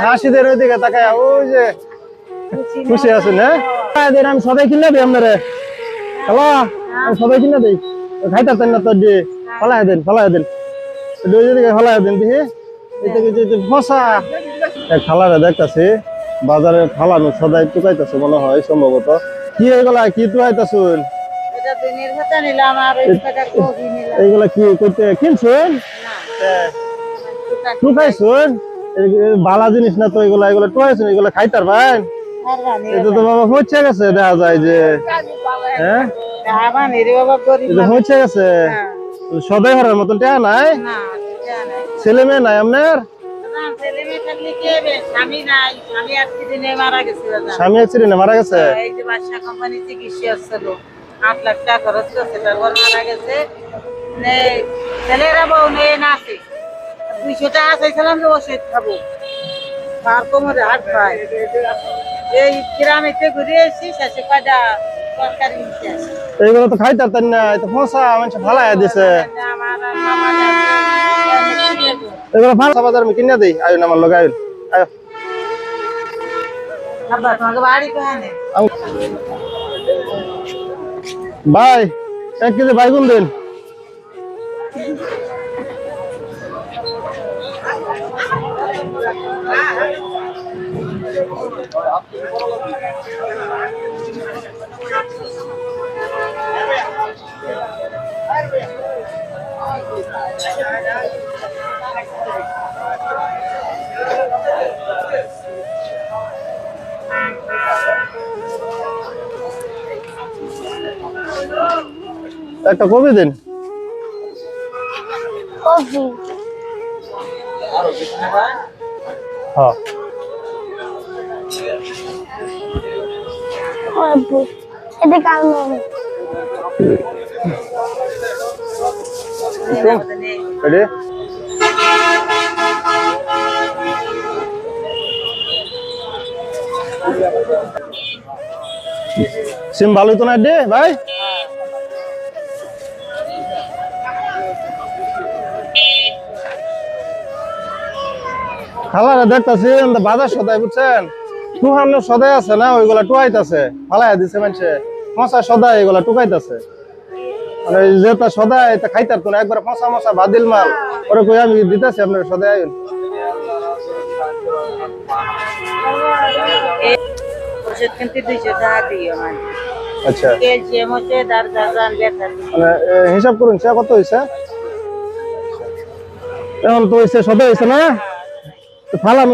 হাসিদের ওইদিকে তাকায় ওই যে খুশি আছেন হ্যাঁ আমি সবাই কিনে দিই আপনারে হ্যালো আমি সবাই কিনে দিই খাইতেন না তোর দিয়ে ফলাই দেন ফলাই দেন দিহি ফসা খালারে দেখতেছি বাজারে ফালানো সদাই টুকাইতেছে মনে হয় সম্ভবত কি এগুলা কি টুকাইতেছুন এইগুলা কি করতে কিনছুন টুকাইছুন ভালো জিনিস না তো এগুলা এগুলা টুকাইছুন এগুলা খাইতার ভাই এটা তো বাবা হচ্ছে গেছে দেখা যায় যে হ্যাঁ হচ্ছে গেছে সদাই হরার মতন টেয়া নাই ছেলে মেয়ে নাই আপনার স্বামী অ্যাক্সিডেন্টে মারা গেছে এই যে বাদশা কোম্পানি চিকিৎসা ছিল 8 লাখ টাকা খরচ করছে তারপর মারা গেছে ছেলেরা বউ নিয়ে না আছে 200 টাকা চাইছিলাম যে ওষুধ খাবো আর কোমরে হাত পায় এই গ্রামে ঘুরে এসেছি শেষে কয়টা তরকারি নিতে আসি এইগুলো তো খাইতে পারতেন না তো ফসা মানুষ ফালাই দিছে এগুলো ফাঁসা বাজার আমি কিনে দিই আয়ুন আমার লোক আয়ুন আয়ো তোমাকে বাড়ি কোনে ভাই 1 কেজি বাইগুন দিন একটা কবি দিন হ্যাঁ সিম ভালোই তো না দে ভাই খালারা দেখতেছি বাজার সদাই বুঝছেন টুহানো সদাই আছে না ওইগুলা টুয়াইতেছে ফালাই দিছে মানুষে মশা সদাই এগুলা টুকাইতেছে মানে যেটা সদাই এটা খাইতার তো না একবার ফসা মশা বাদিল মাল ওরে কই আমি দিতেছি আপনার সদাই আইন ওষুধ কিনতে 200 টাকা দিও মানে আচ্ছা ক্যালসিয়াম হচ্ছে দারদান ব্যথা মানে হিসাব করুন সে কত হইছে এখন তো হইছে সদাই হইছে না ফালানো